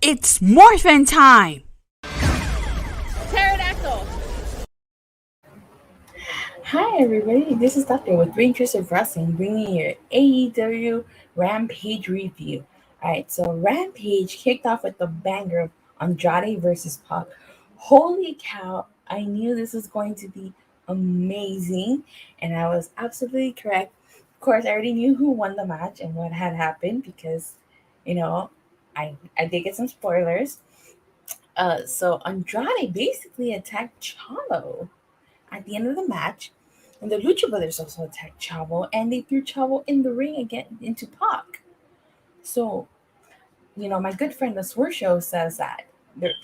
It's morphin' time! Pterodactyl. Hi everybody, this is Doctor with Three Interests of Wrestling, bringing you AEW Rampage review. Alright, so Rampage kicked off with the banger of Andrade versus Pac. Holy cow, I knew this was going to be amazing, and I was absolutely correct. Of course, I already knew who won the match and what had happened because, I did get some spoilers. So Andrade basically attacked Chavo at the end of the match, and the Lucha Brothers also attacked Chavo, and they threw Chavo in the ring again into Pac. So, my good friend the Swerve Show says that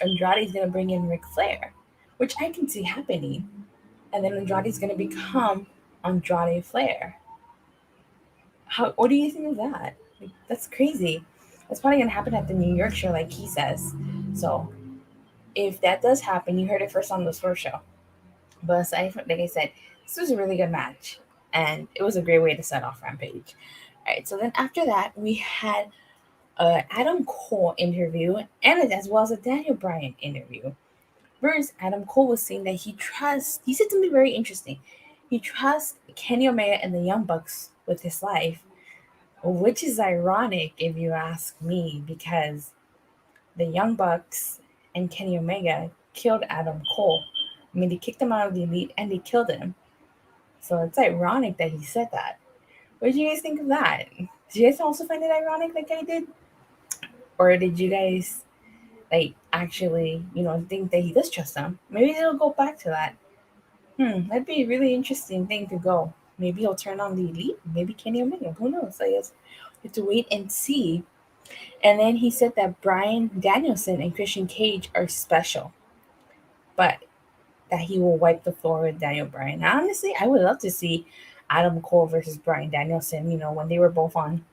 Andrade's going to bring in Ric Flair, which I can see happening, and then Andrade's going to become Andrade Flair. What do you think of that? Like, that's crazy. That's probably going to happen at the New York show, like he says. So, if that does happen, you heard it first on the Swerve Show. But aside from, like I said, this was a really good match, and it was a great way to set off Rampage. All right, so then after that, we had Adam Cole interview, and as well as a Daniel Bryan interview. First, Adam Cole was saying that he said something very interesting. He trusts Kenny Omega and the Young Bucks with his life, which is ironic if you ask me, because the Young Bucks and Kenny Omega killed Adam Cole. I mean, they kicked him out of the Elite and they killed him. So it's ironic that he said that. What did you guys think of that? Did you guys also find it ironic like I did? Or did you guys actually, think that he does trust them? Maybe they'll go back to that. That'd be a really interesting thing to go. Maybe he'll turn on the Elite. Maybe Kenny Omega. Who knows? I guess we have to wait and see. And then he said that Bryan Danielson and Christian Cage are special, but that he will wipe the floor with Daniel Bryan. Now, honestly, I would love to see Adam Cole versus Bryan Danielson. When they were both on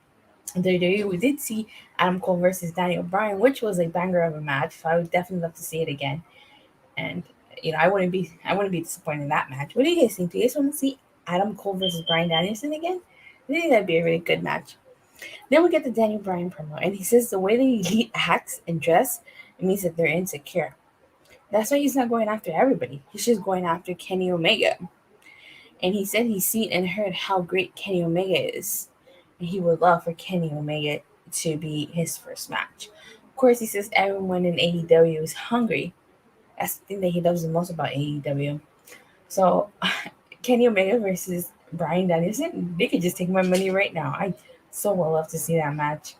WWE, we did see Adam Cole versus Daniel Bryan, which was a banger of a match. So I would definitely love to see it again. And I wouldn't be disappointed in that match. What do you guys think? Do you guys want to see Adam Cole versus Bryan Danielson again? I think that'd be a really good match. Then we get the Daniel Bryan promo, and he says the way that he acts and dress, it means that they're insecure. That's why he's not going after everybody. He's just going after Kenny Omega. And he said he's seen and heard how great Kenny Omega is. And he would love for Kenny Omega to be his first match. Of course, he says everyone in AEW is hungry. That's the thing that he loves the most about AEW. So, Kenny Omega versus Bryan Danielson, they could just take my money right now. I so would love to see that match.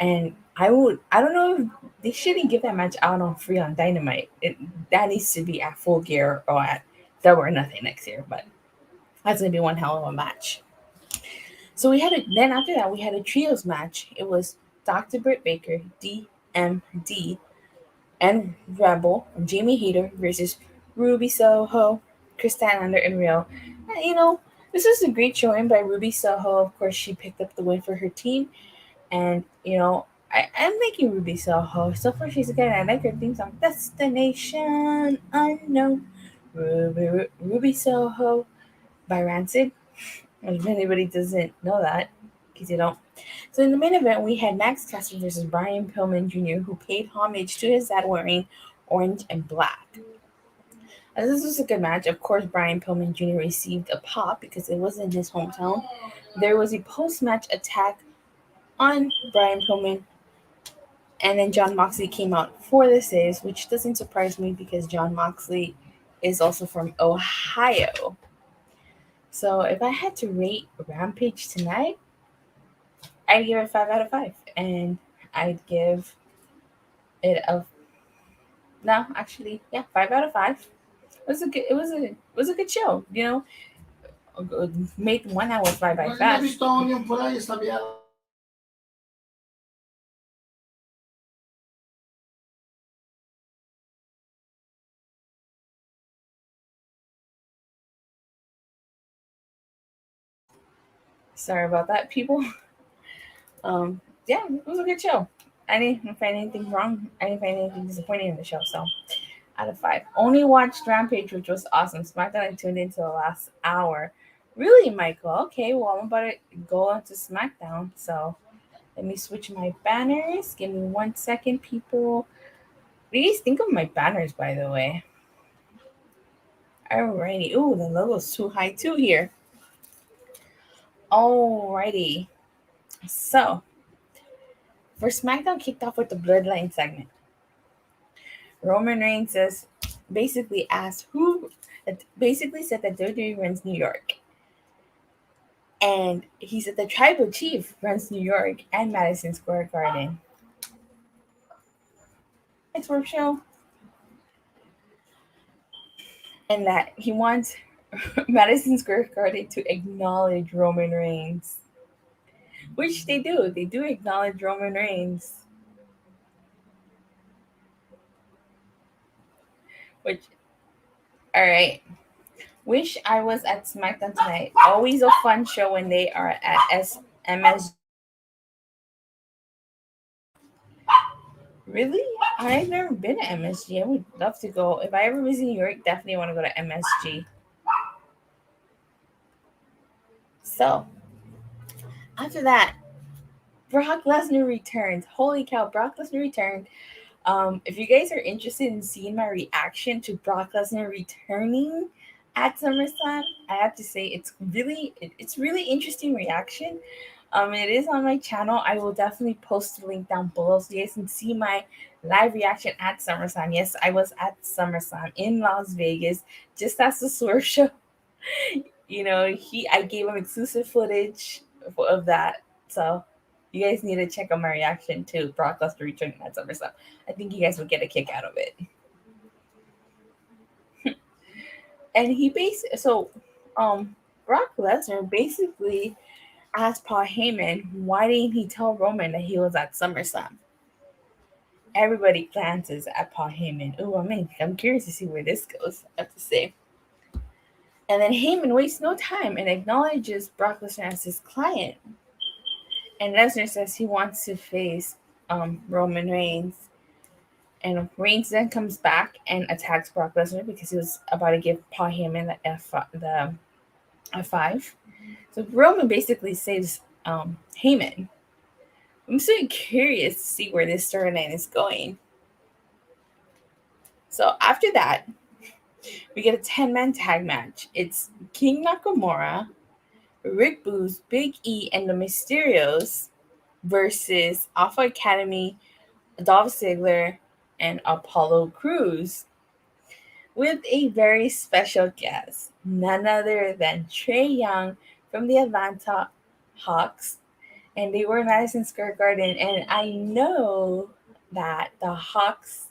And I don't know if they shouldn't give that match out on free on Dynamite. That needs to be at Full Gear or at Double or Nothing next year, but that's going to be one hell of a match. So then after that, we had a trios match. It was Dr. Britt Baker, DMD, and Rebel, and Jamie Hayter versus Ruby Soho, Kris Statlander, and Riho. This was a great showing by Ruby Soho. Of course, she picked up the win for her team. And, I'm liking Ruby Soho. So far, she's good. I like her theme song, Destination Unknown. Ruby Soho by Rancid. If anybody doesn't know that, because you don't. So in the main event, we had Max Caster versus Brian Pillman Jr., who paid homage to his dad wearing orange and black. This was a good match. Of course, Brian Pillman Jr. received a pop because it was in his hometown. There was a post-match attack on Brian Pillman, and then Jon Moxley came out for the saves, which doesn't surprise me because Jon Moxley is also from Ohio. So if I had to rate Rampage tonight, I'd give it 5 out of 5, and I'd give it 5 out of 5. It was a good show. Made 1 hour fly by fast. Sorry about that, people. It was a good show. I didn't find anything wrong. I didn't find anything disappointing in the show. So, out of 5. Only watched Rampage, which was awesome. Smackdown, I tuned into the last hour. Really, Michael? Okay, well, I'm about to go on to Smackdown. So, Let me switch my banners. Give me 1 second, people. What do you guys think of my banners, by the way? Alrighty. Ooh, the logo's too high too here. Alrighty. So, for SmackDown kicked off with the Bloodline segment. Roman Reigns basically said that WWE runs New York. And he said the tribal chief runs New York and Madison Square Garden. It's work show. And that he wants Madison Square Garden to acknowledge Roman Reigns. Which they do. They do acknowledge Roman Reigns. Alright. Wish I was at SmackDown tonight. Always a fun show when they are at MSG. Really? I've never been to MSG. I would love to go. If I ever visit New York, definitely want to go to MSG. So, after that, Brock Lesnar returned. Holy cow, Brock Lesnar returned. If you guys are interested in seeing my reaction to Brock Lesnar returning at SummerSlam, I have to say it's really interesting reaction. It is on my channel. I will definitely post the link down below so you guys can see my live reaction at SummerSlam. Yes, I was at SummerSlam in Las Vegas, just as the Swerve show. I gave him exclusive footage of that. So you guys need to check out my reaction to Brock Lesnar returning at SummerSlam. I think you guys would get a kick out of it. And Brock Lesnar basically asked Paul Heyman, why didn't he tell Roman that he was at SummerSlam? Everybody glances at Paul Heyman. Oh, I'm curious to see where this goes, I have to say. And then Heyman wastes no time and acknowledges Brock Lesnar as his client. And Lesnar says he wants to face Roman Reigns. And Reigns then comes back and attacks Brock Lesnar because he was about to give Paul Heyman the F5. So Roman basically saves Heyman. I'm so curious to see where this storyline is going. So after that, we get a 10-man tag match. It's King Nakamura, Rick Boogs, Big E, and the Mysterios versus Alpha Academy, Dolph Ziggler, and Apollo Crews, with a very special guest, none other than Trae Young from the Atlanta Hawks. And they were in Madison Square Garden. And I know that the Hawks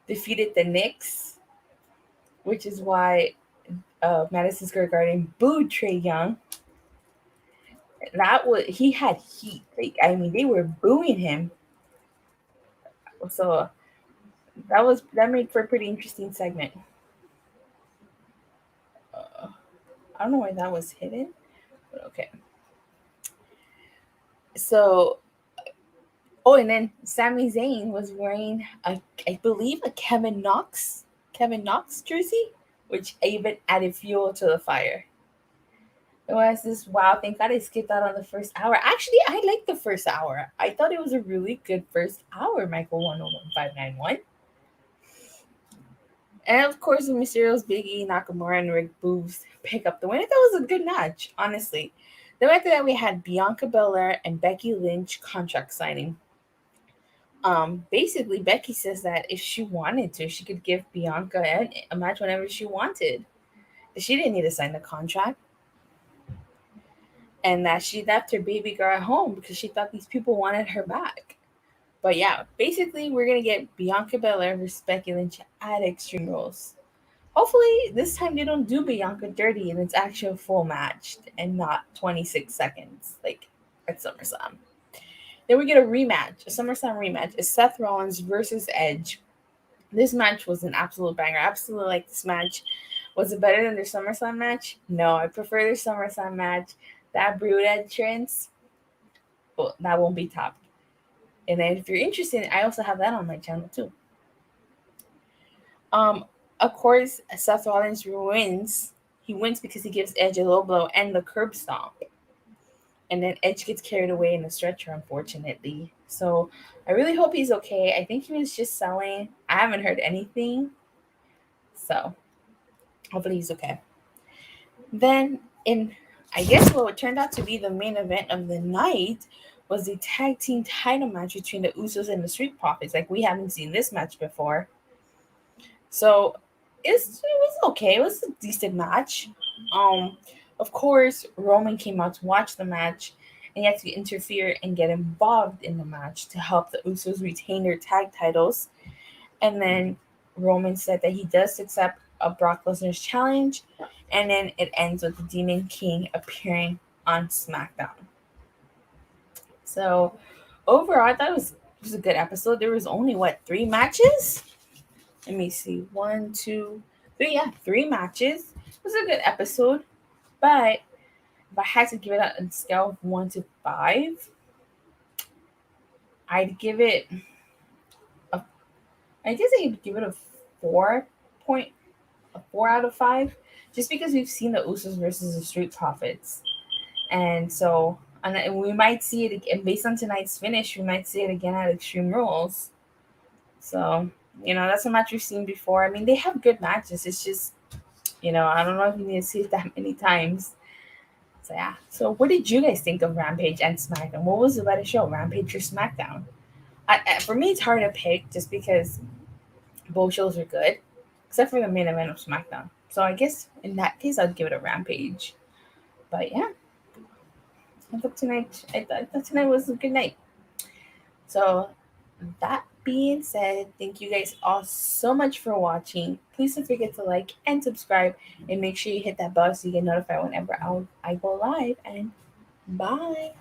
defeated the Knicks, which is why Madison Square Garden booed Trae Young. He had heat. They were booing him. So that made for a pretty interesting segment. I don't know why that was hidden, but okay. So, and then Sami Zayn was wearing I believe a Kevin Knox jersey, which even added fuel to the fire. It was this wow. Thank God I skipped out on the first hour. Actually, I liked the first hour. I thought it was a really good first hour. Michael 101591. And of course, the Mysterios, Big E, Nakamura, and Rick Boogs pick up the win. I thought it was a good match, honestly. Then after that, we had Bianca Belaire and Becky Lynch contract signing. Basically, Becky says that if she wanted to, she could give Bianca a match whenever she wanted. She didn't need to sign the contract. And that she left her baby girl at home because she thought these people wanted her back. But yeah, basically, we're going to get Bianca Belaire versus Becky Lynch at Extreme Rules. Hopefully, this time they don't do Bianca dirty and it's actually a full match and not 26 seconds like at SummerSlam. Then we get a rematch, a SummerSlam rematch. It's Seth Rollins versus Edge. This match was an absolute banger. I absolutely like this match. Was it better than their SummerSlam match? No, I prefer their SummerSlam match. That Brood entrance, well, that won't be topped. And then if you're interested, I also have that on my channel too. Of course, Seth Rollins wins. He wins because he gives Edge a low blow and the curb stomp. And then Edge gets carried away in the stretcher, unfortunately. So I really hope he's okay. I think he was just selling. I haven't heard anything. So hopefully he's okay. Then I guess what turned out to be the main event of the night was the tag team title match between the Usos and the Street Profits. Like, we haven't seen this match before. So it was okay. It was a decent match. Of course, Roman came out to watch the match, and he had to interfere and get involved in the match to help the Usos retain their tag titles. And then Roman said that he does accept a Brock Lesnar's challenge, and then it ends with the Demon King appearing on SmackDown. So overall, I thought it was a good episode. There was only 3 matches? Let me see. 1, 2, 3. Yeah, 3 matches. It was a good episode. But if I had to give it a scale of 1 to 5, I'd give it I'd give it a 4 out of 5, just because we've seen the Usos versus the Street Profits, and so and we might see it again based on tonight's finish. We might see it again at Extreme Rules. So that's a match we've seen before. I mean, they have good matches. It's just I don't know if you need to see it that many times. So yeah. So what did you guys think of Rampage and SmackDown? What was the better show, Rampage or SmackDown? For me, it's hard to pick just because both shows are good, except for the main event of SmackDown. So I guess in that case, I'd give it a Rampage. But yeah, I thought tonight was a good night. So that being said, thank you guys all so much for watching. Please don't forget to like and subscribe, and make sure you hit that bell so you get notified whenever I go live. And bye.